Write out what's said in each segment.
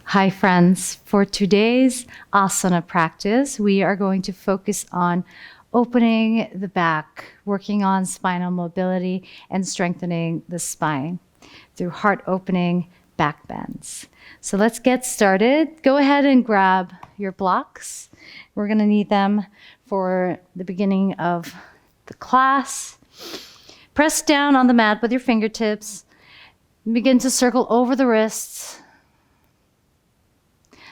Hi friends, for today's asana practice, we are going to focus on opening the back, working on spinal mobility and strengthening the spine through heart opening back bends. So let's get started. Go ahead and grab your blocks. We're going to need them for the beginning of the class. Press down on the mat with your fingertips. Begin to circle over the wrists.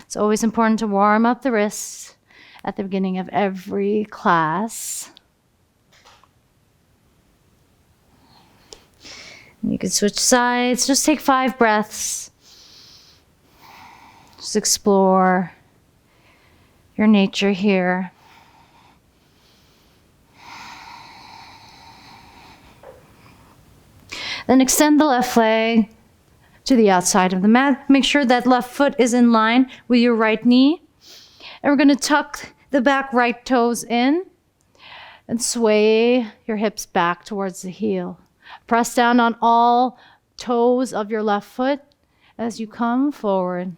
It's always important to warm up the wrists at the beginning of every class. You can switch sides. Just take 5 breaths. Just explore your nature here. Then extend the left leg to the outside of the mat. Make sure that left foot is in line with your right knee. And we're going to tuck the back right toes in and sway your hips back towards the heel. Press down on all toes of your left foot as you come forward.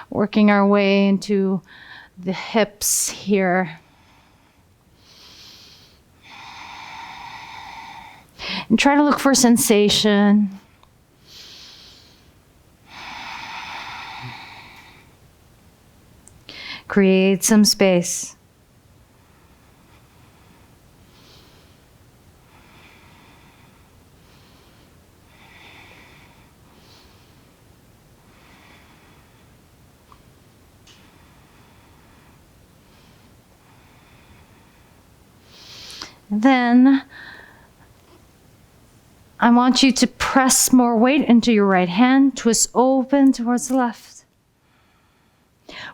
Working our way into the hips here. And try to look for sensation. Create some space. Then I want you to press more weight into your right hand, twist open towards the left.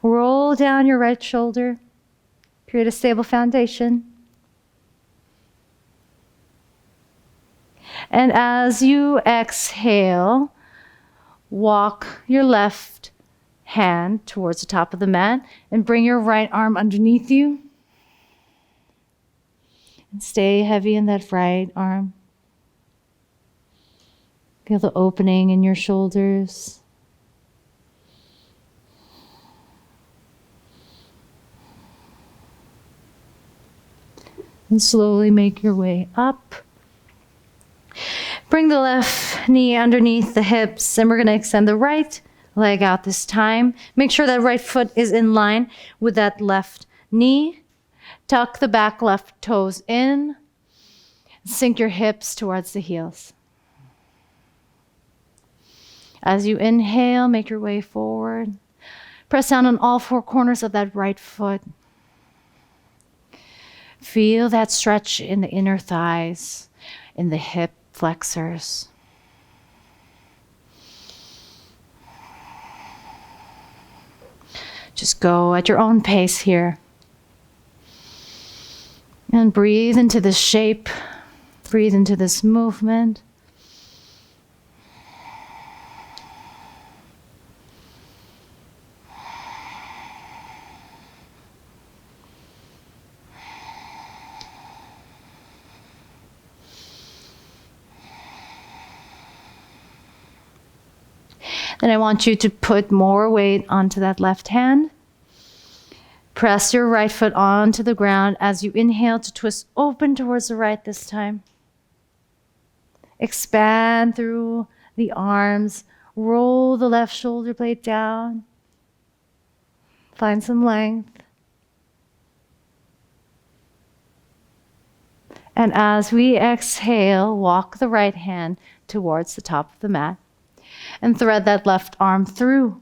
Roll down your right shoulder, create a stable foundation. And as you exhale, walk your left hand towards the top of the mat and bring your right arm underneath you. And stay heavy in that right arm. Feel the opening in your shoulders. And slowly make your way up. Bring the left knee underneath the hips, and we're going to extend the right leg out this time. Make sure that right foot is in line with that left knee. Tuck the back left toes in. Sink your hips towards the heels. As you inhale, make your way forward. Press down on all 4 corners of that right foot. Feel that stretch in the inner thighs, in the hip flexors. Just go at your own pace here. And breathe into this shape. Breathe into this movement. Then I want you to put more weight onto that left hand. Press your right foot onto the ground as you inhale to twist open towards the right this time. Expand through the arms. Roll the left shoulder blade down. Find some length. And as we exhale, walk the right hand towards the top of the mat. And thread that left arm through.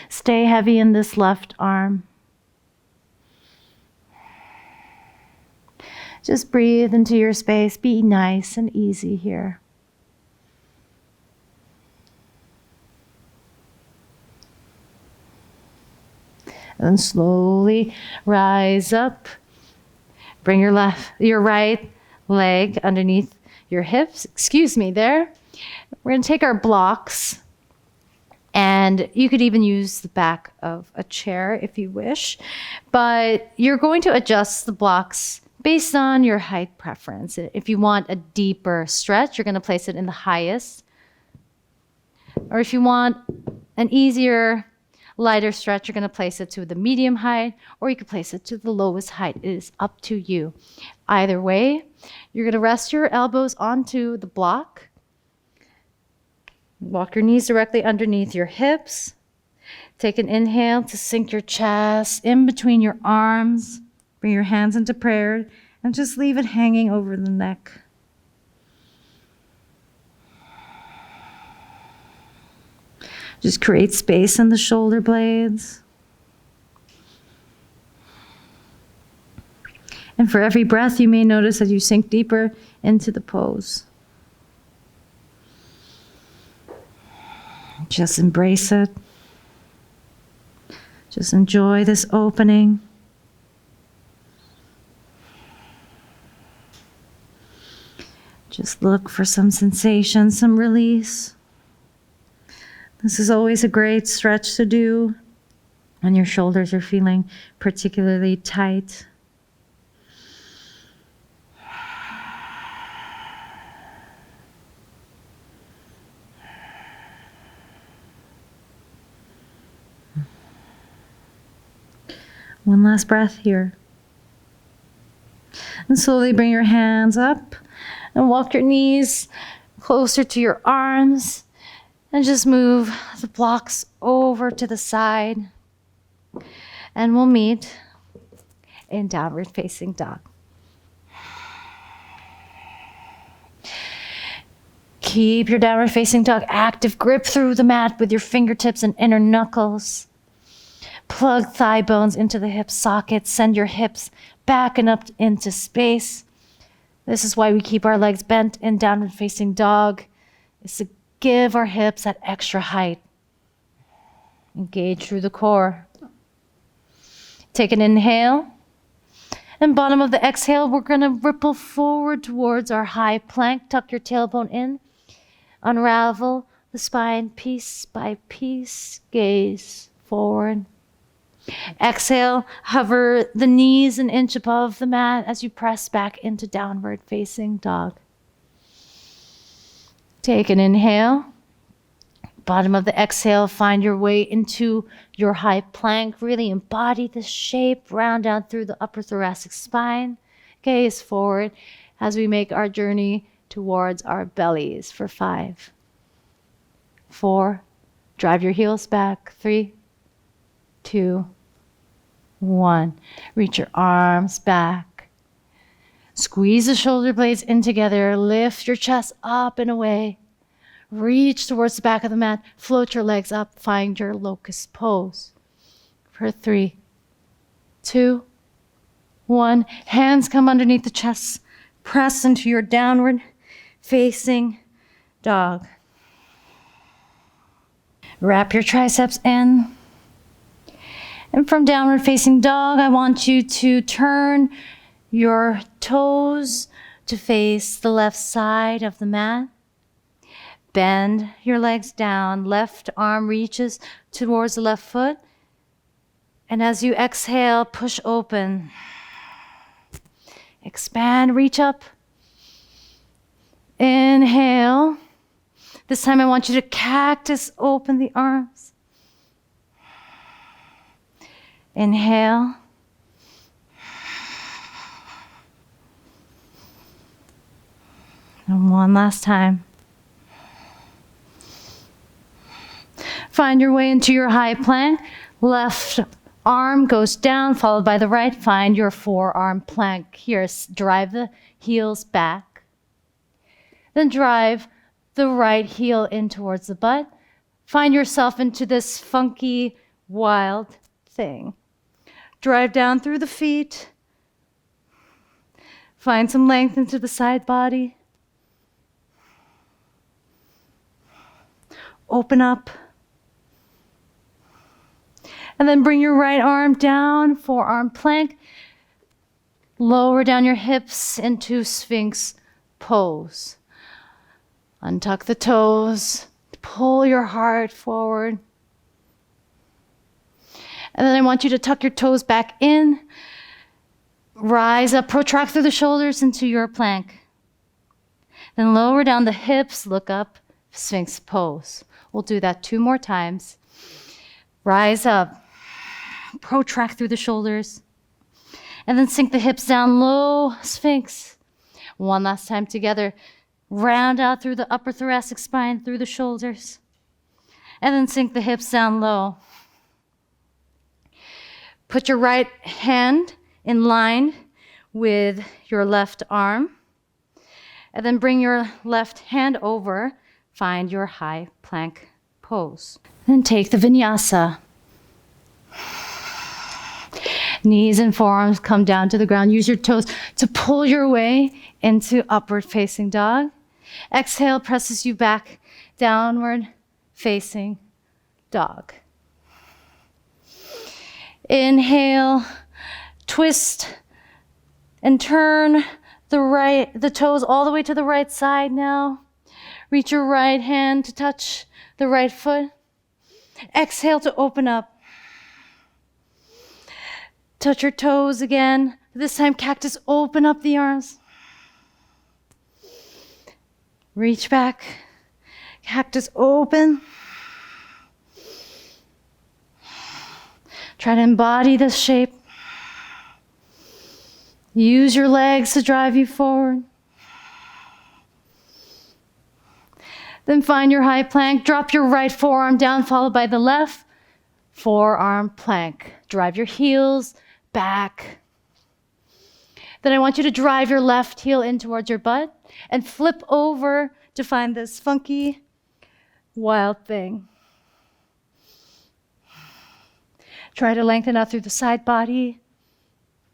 Stay heavy in this left arm. Just breathe into your space. Be nice and easy here. And slowly rise up. Bring your right leg underneath your hips. Excuse me there. We're going to take our blocks, and you could even use the back of a chair if you wish, but you're going to adjust the blocks based on your height preference. If you want a deeper stretch, you're going to place it in the highest. Or if you want an easier, lighter stretch, you're going to place it to the medium height, or you could place it to the lowest height. It is up to you. Either way, you're going to rest your elbows onto the block. Walk your knees directly underneath your hips. Take an inhale to sink your chest in between your arms. Bring your hands into prayer and just leave it hanging over the neck. Just create space in the shoulder blades. And for every breath, you may notice as you sink deeper into the pose. Just embrace it. Just enjoy this opening. Just look for some sensation, some release. This is always a great stretch to do when your shoulders are feeling particularly tight. One last breath here. And slowly bring your hands up and walk your knees closer to your arms and just move the blocks over to the side. And we'll meet in downward facing dog. Keep your downward facing dog active. Grip through the mat with your fingertips and inner knuckles. Plug thigh bones into the hip sockets. Send your hips back and up into space. This is why we keep our legs bent in downward facing dog. It's to give our hips that extra height. Engage through the core. Take an inhale. And bottom of the exhale, we're going to ripple forward towards our high plank. Tuck your tailbone in. Unravel the spine piece by piece. Gaze forward. Exhale, hover the knees an inch above the mat as you press back into downward facing dog. Take an inhale. Bottom of the exhale, find your way into your high plank. Really embody the shape, round down through the upper thoracic spine. Gaze forward as we make our journey towards our bellies for 5, 4, drive your heels back, 3, 2, 1. Reach your arms back. Squeeze the shoulder blades in together. Lift your chest up and away. Reach towards the back of the mat. Float your legs up. Find your locust pose. For 3, 2, 1. Hands come underneath the chest. Press into your downward facing dog. Wrap your triceps in. And from downward facing dog, I want you to turn your toes to face the left side of the mat. Bend your legs down. Left arm reaches towards the left foot. And as you exhale, push open. Expand, reach up. Inhale. This time I want you to cactus open the arms. Inhale. And one last time. Find your way into your high plank. Left arm goes down, followed by the right. Find your forearm plank. Here, drive the heels back. Then drive the right heel in towards the butt. Find yourself into this funky, wild thing. Drive down through the feet. Find some length into the side body. Open up. And then bring your right arm down, forearm plank. Lower down your hips into Sphinx pose. Untuck the toes. Pull your heart forward. And then I want you to tuck your toes back in. Rise up, protract through the shoulders into your plank. Then lower down the hips, look up, Sphinx pose. We'll do that 2 more times. Rise up, protract through the shoulders, and then sink the hips down low, Sphinx. One last time together. Round out through the upper thoracic spine, through the shoulders, and then sink the hips down low. Put your right hand in line with your left arm, and then bring your left hand over. Find your high plank pose. Then take the vinyasa. Knees and forearms come down to the ground. Use your toes to pull your way into upward facing dog. Exhale presses you back, downward facing dog. Inhale, twist and turn the toes all the way to the right side now. Reach your right hand to touch the right foot. Exhale to open up. Touch your toes again. This time, cactus, open up the arms. Reach back. Cactus, open. Try to embody this shape. Use your legs to drive you forward. Then find your high plank. Drop your right forearm down, followed by the left forearm plank. Drive your heels back. Then I want you to drive your left heel in towards your butt and flip over to find this funky, wild thing. Try to lengthen out through the side body.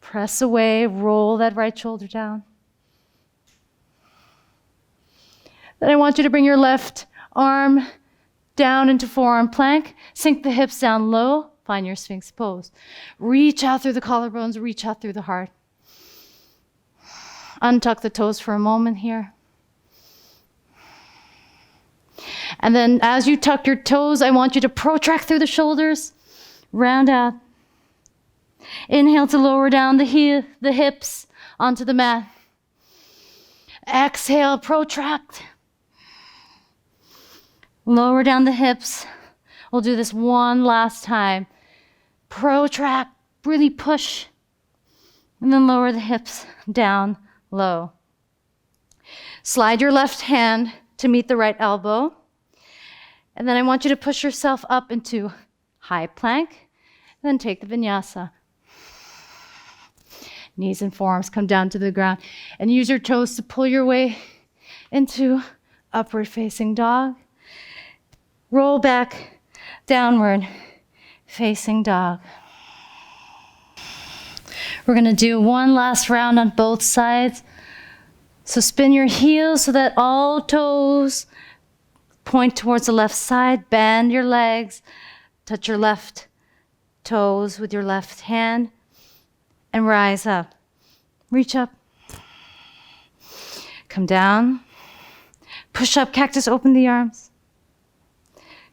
Press away, roll that right shoulder down. Then I want you to bring your left arm down into forearm plank. Sink the hips down low. Find your Sphinx pose. Reach out through the collarbones, reach out through the heart. Untuck the toes for a moment here. And then as you tuck your toes, I want you to protract through the shoulders. Round out. Inhale to lower down the hips onto the mat. Exhale, protract. Lower down the hips. We'll do this one last time. Protract, really push. And then lower the hips down low. Slide your left hand to meet the right elbow. And then I want you to push yourself up into high plank. Then take the vinyasa. Knees and forearms come down to the ground. And use your toes to pull your way into upward facing dog. Roll back, downward facing dog. We're going to do one last round on both sides. So spin your heels so that all toes point towards the left side. Bend your legs. Touch your left toes with your left hand. And rise up. Reach up. Come down. Push up, cactus, open the arms.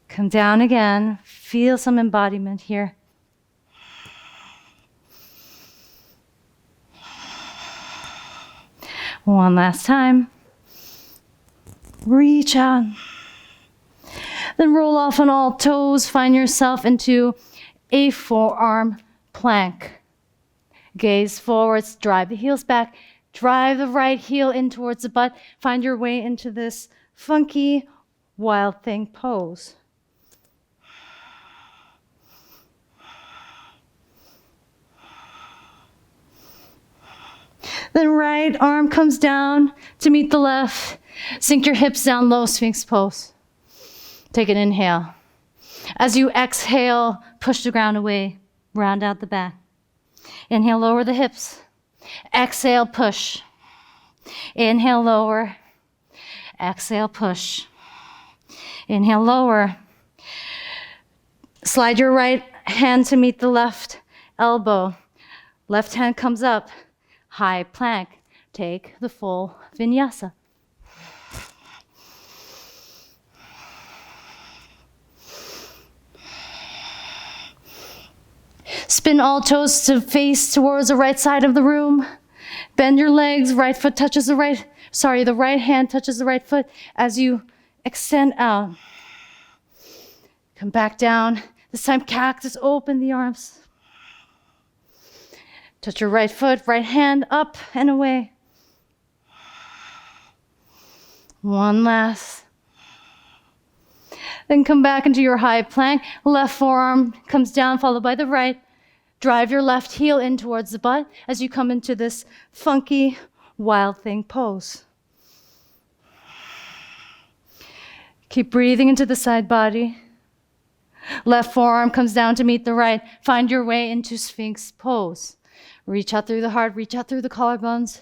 Come down again. Feel some embodiment here. One last time. Reach out. Then roll off on all toes. Find yourself into a forearm plank. Gaze forwards, drive the heels back. Drive the right heel in towards the butt. Find your way into this funky, wild thing pose. Then right arm comes down to meet the left. Sink your hips down low, Sphinx pose. Take an inhale. As you exhale, push the ground away. Round out the back. Inhale, lower the hips. Exhale, push. Inhale, lower. Exhale, push. Inhale, lower. Slide your right hand to meet the left elbow. Left hand comes up. High plank. Take the full vinyasa. Spin all toes to face towards the right side of the room. Bend your legs, right foot touches the right hand touches the right foot as you extend out. Come back down. This time cactus, open the arms. Touch your right foot, right hand up and away. One last. Then come back into your high plank. Left forearm comes down, followed by the right. Drive your left heel in towards the butt as you come into this funky wild thing pose. Keep breathing into the side body. Left forearm comes down to meet the right. Find your way into Sphinx pose. Reach out through the heart, reach out through the collarbones.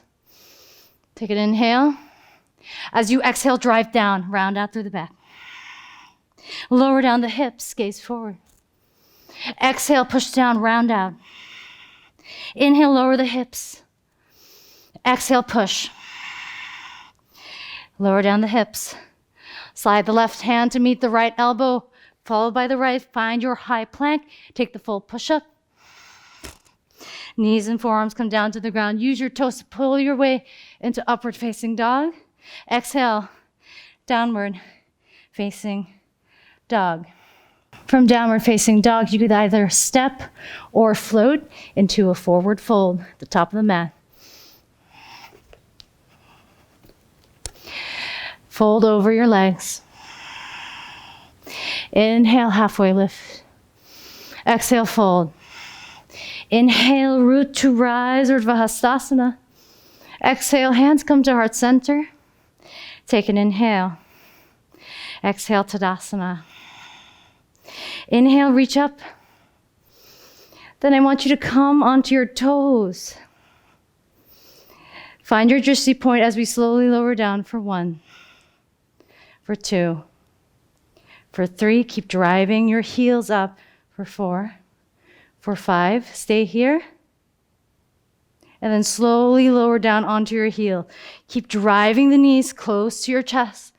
Take an inhale. As you exhale, drive down, round out through the back. Lower down the hips, gaze forward. Exhale, push down, round out. Inhale, lower the hips. Exhale, push. Lower down the hips. Slide the left hand to meet the right elbow, followed by the right. Find your high plank. Take the full push-up. Knees and forearms come down to the ground. Use your toes to pull your way into upward facing dog. Exhale, downward facing dog. From downward facing dog, you could either step or float into a forward fold at the top of the mat. Fold over your legs. Inhale, halfway lift. Exhale, fold. Inhale, root to rise, Urdhva Hastasana. Exhale, hands come to heart center. Take an inhale. Exhale, Tadasana. Inhale, reach up. Then I want you to come onto your toes. Find your drishti point as we slowly lower down for 1, for 2, for 3. Keep driving your heels up for 4, for 5. Stay here. And then slowly lower down onto your heel. Keep driving the knees close to your chest.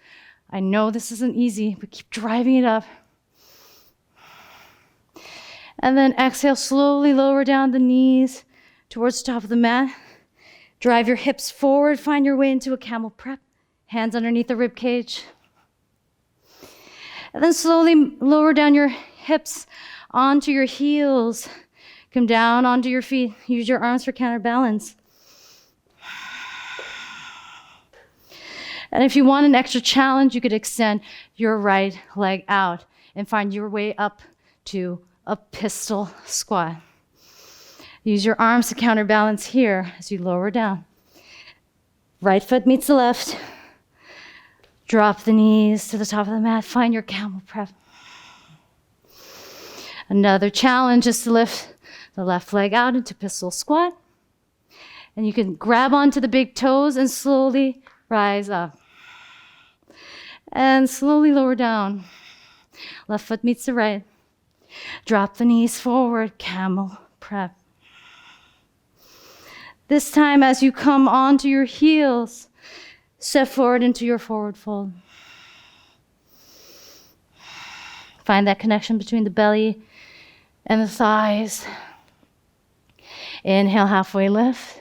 I know this isn't easy, but keep driving it up. And then exhale, slowly lower down the knees towards the top of the mat. Drive your hips forward, find your way into a camel prep. Hands underneath the rib cage. And then slowly lower down your hips onto your heels. Come down onto your feet. Use your arms for counterbalance. And if you want an extra challenge, you could extend your right leg out and find your way up to a pistol squat. Use your arms to counterbalance here as you lower down. Right foot meets the left. Drop the knees to the top of the mat. Find your camel prep. Another challenge is to lift the left leg out into pistol squat. And you can grab onto the big toes and slowly rise up. And slowly lower down. Left foot meets the right. Drop the knees forward, camel prep. This time as you come onto your heels, step forward into your forward fold. Find that connection between the belly and the thighs. Inhale, halfway lift.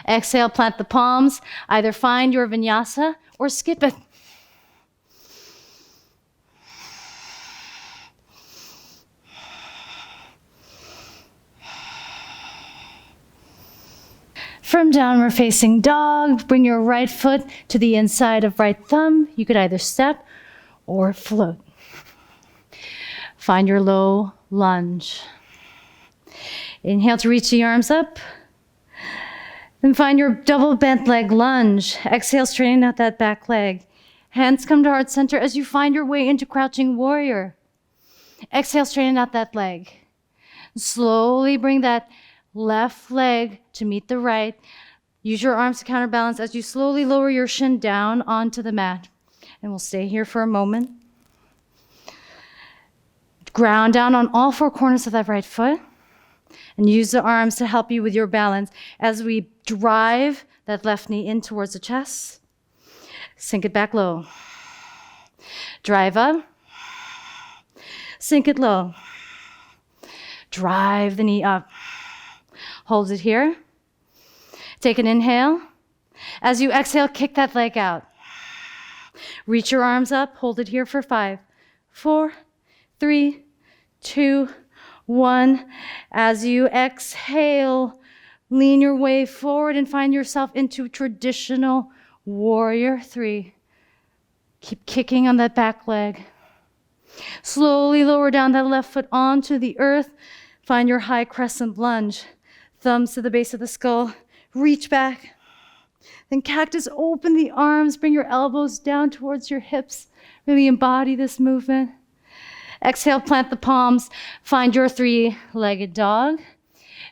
Exhale, plant the palms. Either find your vinyasa or skip it. From downward facing dog, bring your right foot to the inside of right thumb. You could either step or float. Find your low lunge. Inhale to reach the arms up. Then find your double bent leg lunge. Exhale, straighten out that back leg. Hands come to heart center as you find your way into crouching warrior. Exhale, straighten out that leg. Slowly bring that left leg to meet the right. Use your arms to counterbalance as you slowly lower your shin down onto the mat. And we'll stay here for a moment. Ground down on all 4 corners of that right foot. And use the arms to help you with your balance as we drive that left knee in towards the chest. Sink it back low. Drive up. Sink it low. Drive the knee up. Hold it here. Take an inhale. As you exhale, kick that leg out. Reach your arms up. Hold it here for 5, 4, 3, 2, 1. As you exhale, lean your way forward and find yourself into traditional warrior 3. Keep kicking on that back leg. Slowly lower down that left foot onto the earth. Find your high crescent lunge. Thumbs to the base of the skull. Reach back. Then cactus, open the arms. Bring your elbows down towards your hips. Really embody this movement. Exhale, plant the palms. Find your 3-legged dog.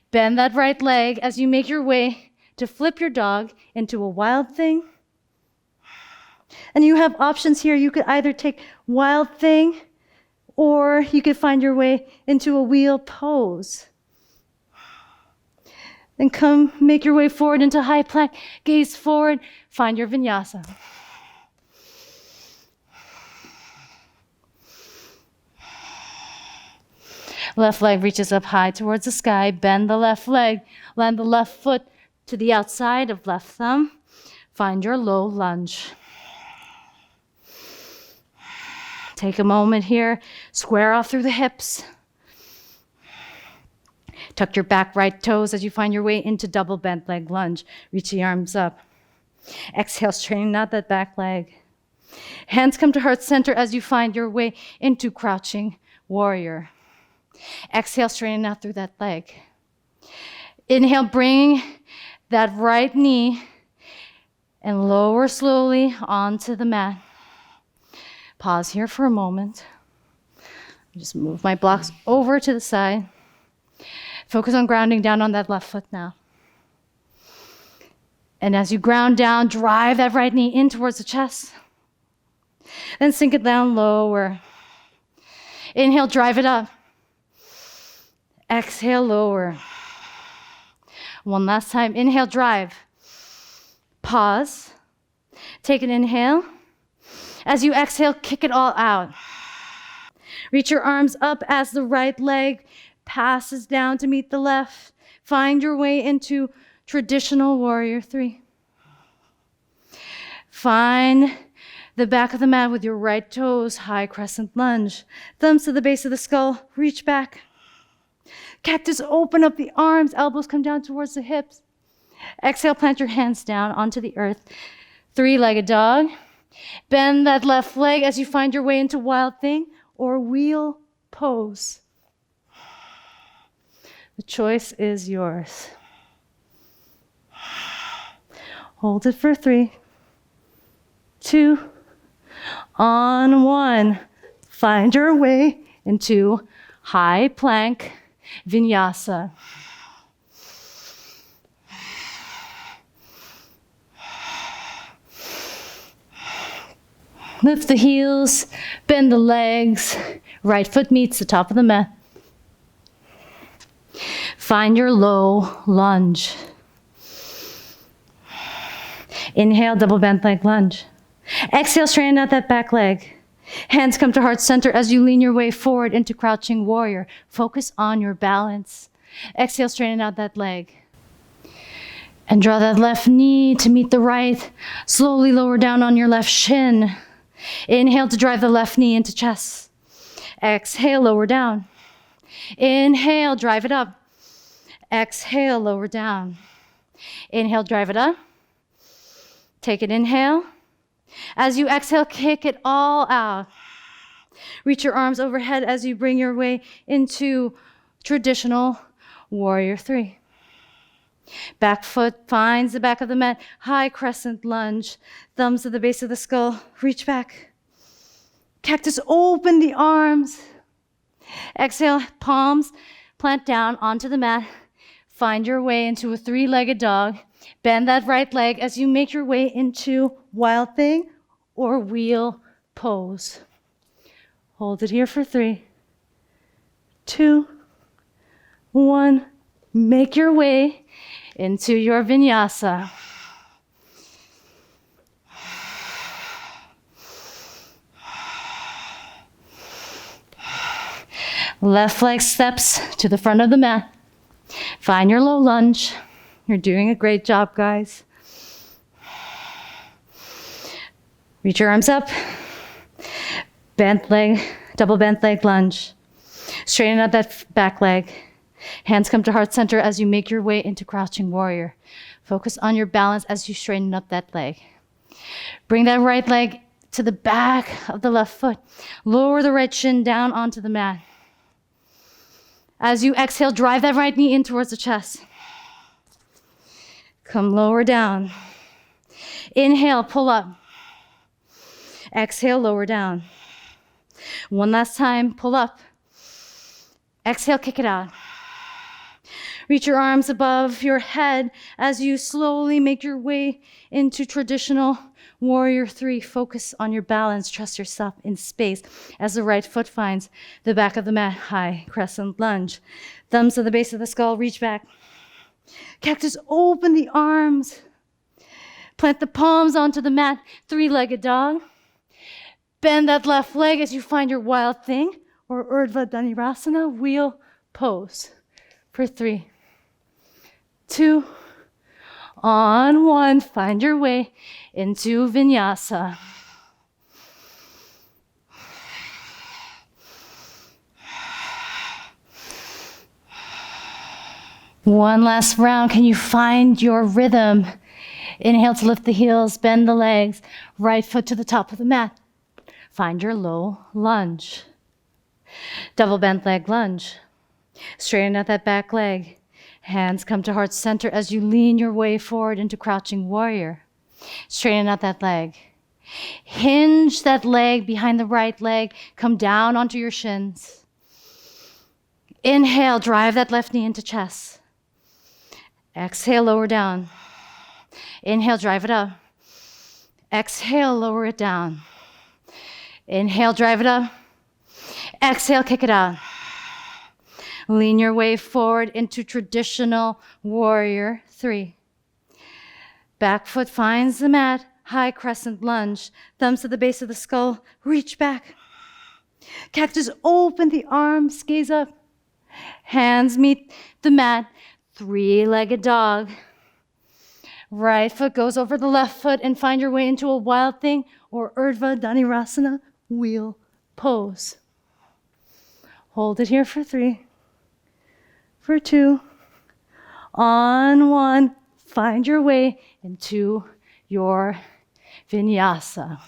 Bend that right leg as you make your way to flip your dog into a wild thing. And you have options here. You could either take wild thing, or you could find your way into a wheel pose. Then come make your way forward into high plank. Gaze forward. Find your vinyasa. Left leg reaches up high towards the sky. Bend the left leg. Land the left foot to the outside of left thumb. Find your low lunge. Take a moment here. Square off through the hips. Tuck your back right toes as you find your way into double bent leg lunge. Reach the arms up. Exhale, straighten out that back leg. Hands come to heart center as you find your way into crouching warrior. Exhale, straighten out through that leg. Inhale, bring that right knee and lower slowly onto the mat. Pause here for a moment. Just move my blocks over to the side. Focus on grounding down on that left foot now. And as you ground down, drive that right knee in towards the chest. Then sink it down lower. Inhale, drive it up. Exhale, lower. One last time. Inhale, drive. Pause. Take an inhale. As you exhale, kick it all out. Reach your arms up as the right leg passes down to meet the left. Find your way into traditional warrior 3. Find the back of the mat with your right toes, high crescent lunge. Thumbs to the base of the skull, reach back. Cactus, open up the arms, elbows come down towards the hips. Exhale, plant your hands down onto the earth. 3-legged dog. Bend that left leg as you find your way into wild thing or wheel pose. The choice is yours. Hold it for 3, 2, on 1. Find your way into high plank vinyasa. Lift the heels, bend the legs, right foot meets the top of the mat. Find your low lunge. Inhale, double bent leg lunge. Exhale, straighten out that back leg. Hands come to heart center as you lean your way forward into crouching warrior. Focus on your balance. Exhale, straighten out that leg. And draw that left knee to meet the right. Slowly lower down on your left shin. Inhale to drive the left knee into chest. Exhale, lower down. Inhale, drive it up. Exhale, lower down. Inhale, drive it up. Take an inhale. As you exhale, kick it all out. Reach your arms overhead as you bring your way into traditional warrior 3. Back foot finds the back of the mat, high crescent lunge. Thumbs to the base of the skull, reach back. Cactus, open the arms. Exhale, palms plant down onto the mat. Find your way into a 3-legged dog. Bend that right leg as you make your way into wild thing or wheel pose. Hold it here for 3, 2, 1. Make your way into your vinyasa. Left leg steps to the front of the mat. Find your low lunge. You're doing a great job, guys. Reach your arms up. Bent leg, double bent leg lunge. Straighten out that back leg. Hands come to heart center as you make your way into crouching warrior. Focus on your balance as you straighten up that leg. Bring that right leg to the back of the left foot. Lower the right shin down onto the mat. As you exhale, drive that right knee in towards the chest. Come lower down. Inhale, pull up. Exhale, lower down. One last time, pull up. Exhale, kick it out. Reach your arms above your head as you slowly make your way into traditional warrior 3. Focus on your balance. Trust yourself in space as the right foot finds the back of the mat. High crescent lunge. Thumbs to the base of the skull. Reach back. Cactus, open the arms. Plant the palms onto the mat. 3-legged dog. Bend that left leg as you find your wild thing or Urdhva Dhanurasana wheel pose for 3, 2, on 1. Find your way into vinyasa. One last round. Can you find your rhythm? Inhale to lift the heels, bend the legs, right foot to the top of the mat. Find your low lunge. Double bent leg lunge. Straighten out that back leg. Hands come to heart center as you lean your way forward into crouching warrior. Straighten out that leg. Hinge that leg behind the right leg. Come down onto your shins. Inhale, drive that left knee into chest. Exhale, lower down. Inhale, drive it up. Exhale, lower it down. Inhale, drive it up. Exhale, kick it out. Lean your way forward into traditional warrior 3. Back foot finds the mat. High crescent lunge. Thumbs to the base of the skull. Reach back. Cactus, open the arms. Gaze up. Hands meet the mat. 3-legged dog. Right foot goes over the left foot and find your way into a wild thing or Urdhva Dhanurasana wheel pose. Hold it here for 3, for 2, on 1. Find your way into your vinyasa.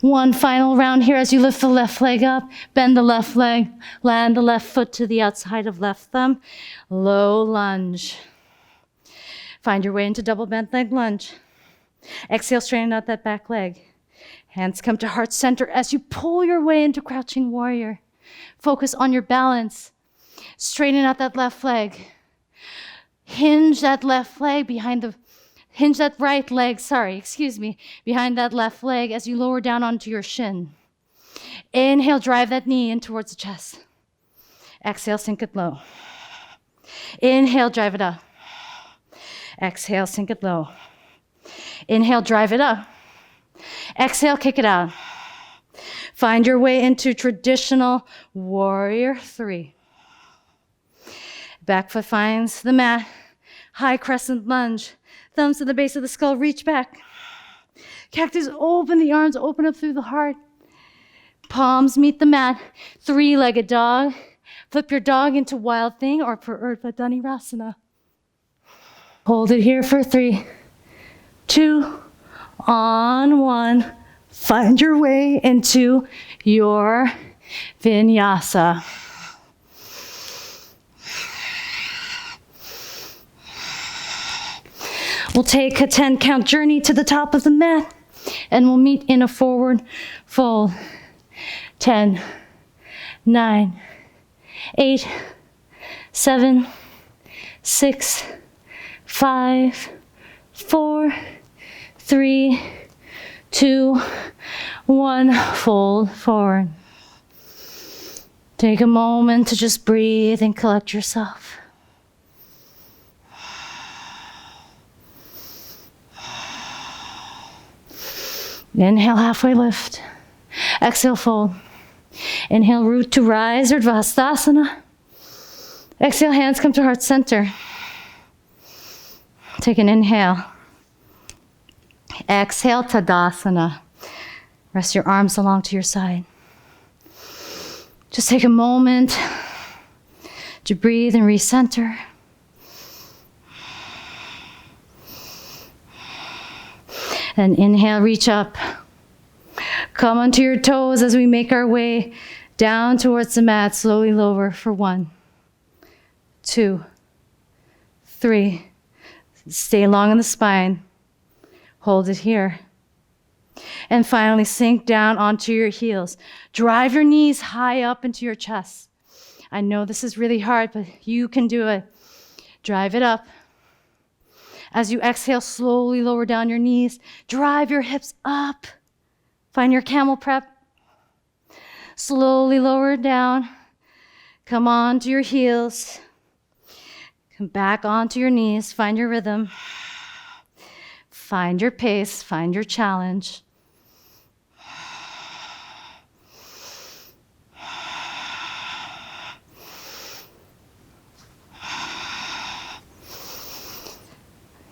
One final round here as you lift the left leg up, bend the left leg, land the left foot to the outside of left thumb, low lunge. Find your way into double bent leg lunge. Exhale, straighten out that back leg. Hands come to heart center as you pull your way into crouching warrior. Focus on your balance. Straighten out that left leg. Hinge that left leg behind the Hinge that right leg, behind that left leg as you lower down onto your shin. Inhale, drive that knee in towards the chest. Exhale, sink it low. Inhale, drive it up. Exhale, sink it low. Inhale, drive it up. Exhale, kick it out. Find your way into traditional warrior 3. Back foot finds the mat. High crescent lunge. Thumbs to the base of the skull, reach back. Cactus, open the arms, open up through the heart. Palms meet the mat. 3-legged dog. Flip your dog into wild thing or for Urdhva Dhanurasana. Hold it here for 3, 2, on 1. Find your way into your vinyasa. We'll take a 10-count journey to the top of the mat, and we'll meet in a forward fold. 10, 9, 8, 7, 6, 5, 4, 3, 2, 1. Fold forward. Take a moment to just breathe and collect yourself. Inhale, halfway lift. Exhale, fold. Inhale, root to rise, Urdhva. Exhale, hands come to heart center. Take an inhale. Exhale, Tadasana. Rest your arms along to your side. Just take a moment to breathe and recenter. And inhale, reach up. Come onto your toes as we make our way down towards the mat. Slowly lower for 1, 2, 3. Stay long in the spine. Hold it here. And finally, sink down onto your heels. Drive your knees high up into your chest. I know this is really hard, but you can do it. Drive it up. As you exhale, slowly lower down your knees. Drive your hips up. Find your camel prep. Slowly lower it down. Come on to your heels. Come back onto your knees. Find your rhythm. Find your pace. Find your challenge.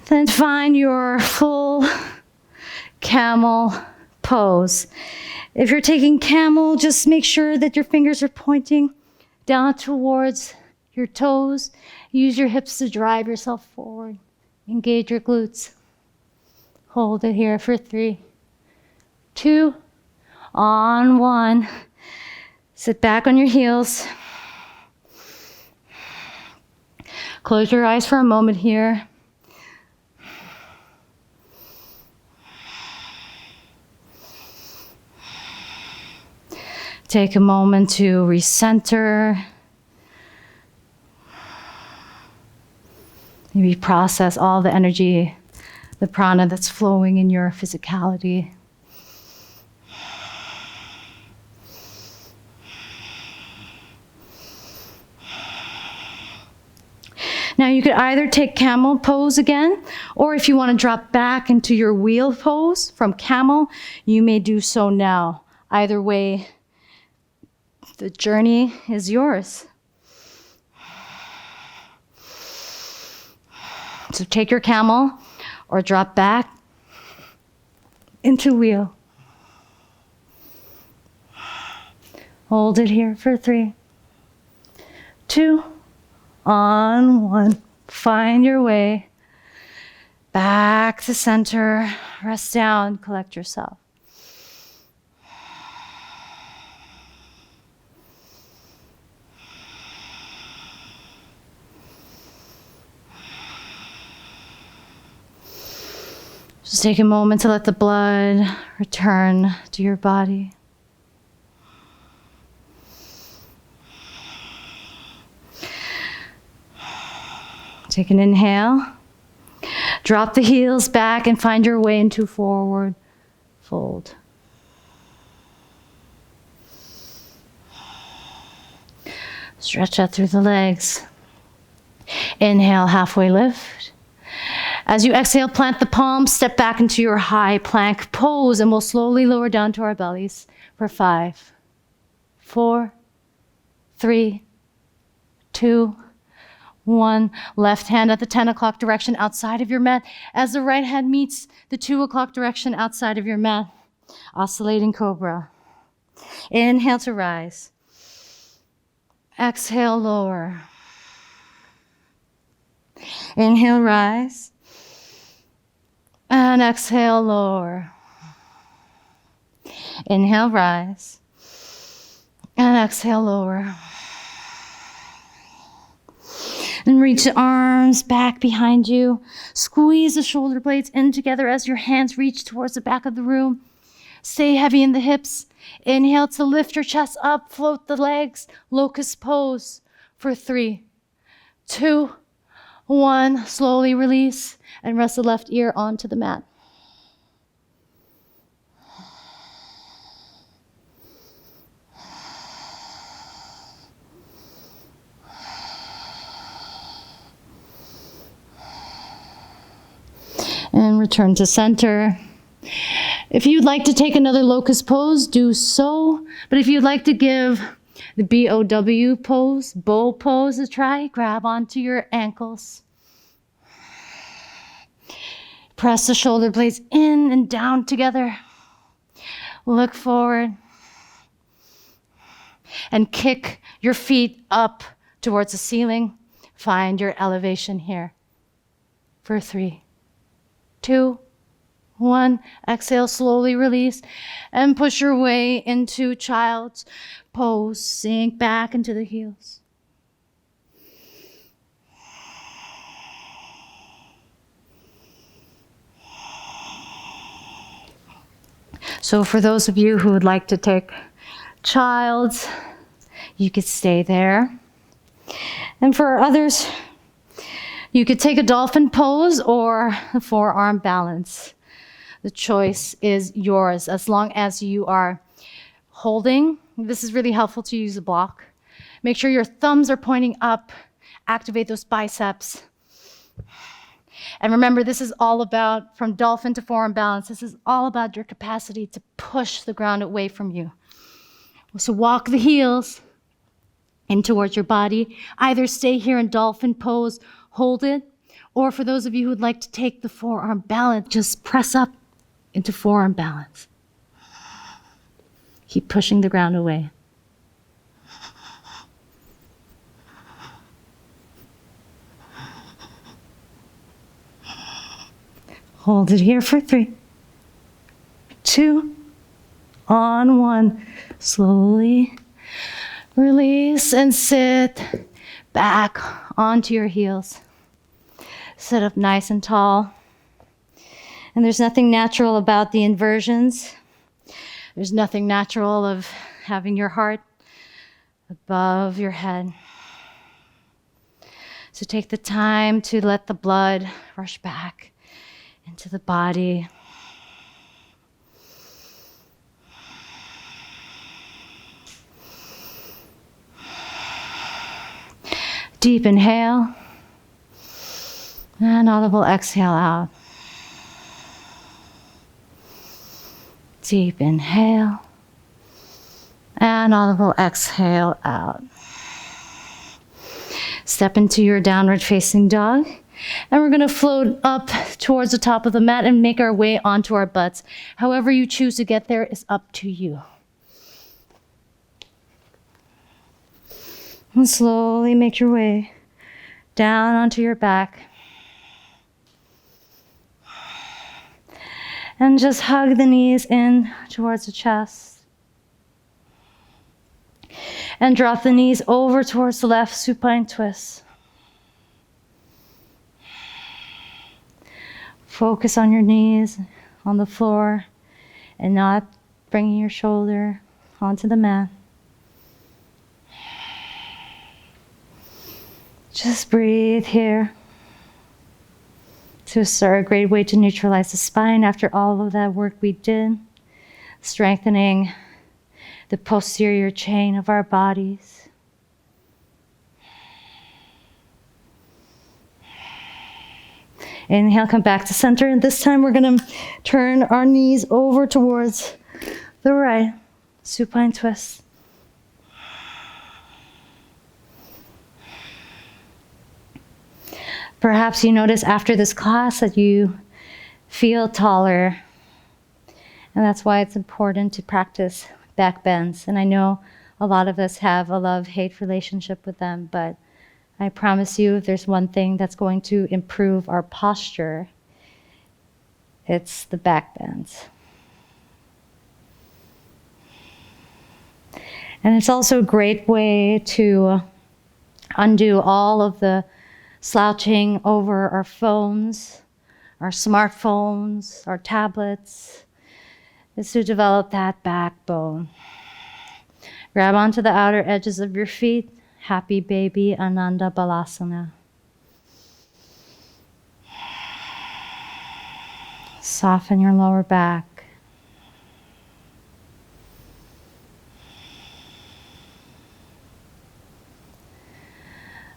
Then find your full camel pose. If you're taking camel, just make sure that your fingers are pointing down towards your toes. Use your hips to drive yourself forward. Engage your glutes. Hold it here for 3, 2, on 1. Sit back on your heels. Close your eyes for a moment here. Take a moment to recenter. Maybe process all the energy, the prana that's flowing in your physicality. Now you could either take camel pose again, or if you want to drop back into your wheel pose from camel, you may do so now. Either way, the journey is yours. So take your camel or drop back into wheel. Hold it here for 3, 2, on 1. Find your way back to center. Rest down, collect yourself. Just take a moment to let the blood return to your body. Take an inhale. Drop the heels back and find your way into forward fold. Stretch out through the legs. Inhale, halfway lift. As you exhale, plant the palms, step back into your high plank pose, and we'll slowly lower down to our bellies for 5, 4, 3, 2, 1. Left hand at the 10 o'clock direction outside of your mat as the right hand meets the 2 o'clock direction outside of your mat. Oscillating cobra. Inhale to rise. Exhale, lower. Inhale, rise. And exhale, lower. Inhale, rise. And exhale, lower. And reach the arms back behind you. Squeeze the shoulder blades in together as your hands reach towards the back of the room. Stay heavy in the hips. Inhale to lift your chest up, float the legs. Locust pose for 3, 2, 1. Slowly release and rest the left ear onto the mat. And return to center. If you'd like to take another locust pose, do so. But if you'd like to give the BOW pose, bow pose a try, grab onto your ankles. Press the shoulder blades in and down together. Look forward. And kick your feet up towards the ceiling. Find your elevation here. For 3, 2, 1. Exhale, slowly release. And push your way into child's pose. Sink back into the heels. So for those of you who would like to take child's, you could stay there. And for others, you could take a dolphin pose or a forearm balance. The choice is yours as long as you are holding. This is really helpful to use a block. Make sure your thumbs are pointing up. Activate those biceps. And remember, this is all about, from dolphin to forearm balance, this is all about your capacity to push the ground away from you. So walk the heels in towards your body. Either stay here in dolphin pose, hold it, or for those of you who would like to take the forearm balance, just press up into forearm balance. Keep pushing the ground away. Hold it here for 3, 2, on 1. Slowly release and sit back onto your heels. Sit up nice and tall. And there's nothing natural about the inversions. There's nothing natural of having your heart above your head. So take the time to let the blood rush back into the body. Deep inhale and audible exhale out. Deep inhale and audible exhale out. Step into your downward facing dog. And we're going to float up towards the top of the mat and make our way onto our butts. However you choose to get there is up to you. And slowly make your way down onto your back. And just hug the knees in towards the chest. And drop the knees over towards the left supine twist. Focus on your knees on the floor and not bringing your shoulder onto the mat. Just breathe here. So start a great way to neutralize the spine after all of that work we did, strengthening the posterior chain of our bodies. Inhale, come back to center. And this time we're going to turn our knees over towards the right. Supine twist. Perhaps you notice after this class that you feel taller. And that's why it's important to practice back bends. And I know a lot of us have a love-hate relationship with them, but I promise you, if there's one thing that's going to improve our posture, it's the back bends. And it's also a great way to undo all of the slouching over our phones, our smartphones, our tablets, is to develop that backbone. Grab onto the outer edges of your feet. Happy baby, Ananda Balasana. Soften your lower back.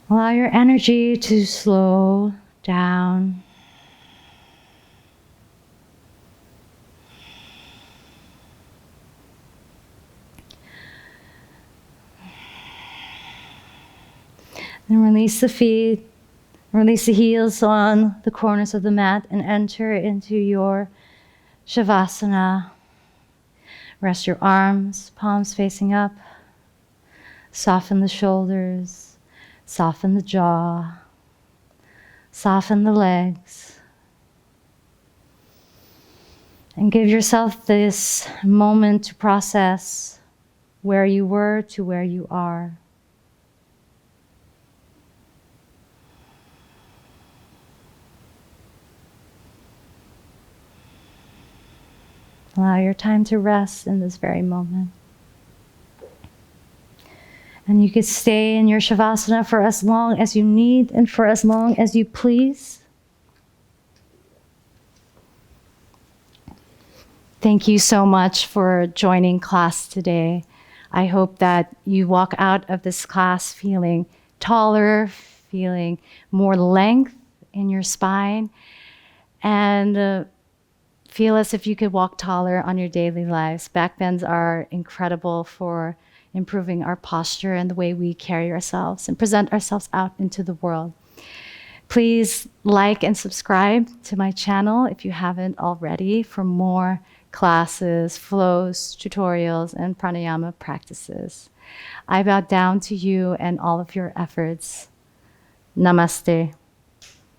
Allow your energy to slow down. And release the feet, release the heels on the corners of the mat and enter into your Shavasana. Rest your arms, palms facing up. Soften the shoulders, soften the jaw, soften the legs. And give yourself this moment to process where you were to where you are. Allow your time to rest in this very moment. And you could stay in your Shavasana for as long as you need and for as long as you please. Thank you so much for joining class today. I hope that you walk out of this class feeling taller, feeling more length in your spine, and feel as if you could walk taller on your daily lives. Back bends are incredible for improving our posture and the way we carry ourselves and present ourselves out into the world. Please like and subscribe to my channel if you haven't already for more classes, flows, tutorials, and pranayama practices. I bow down to you and all of your efforts. Namaste.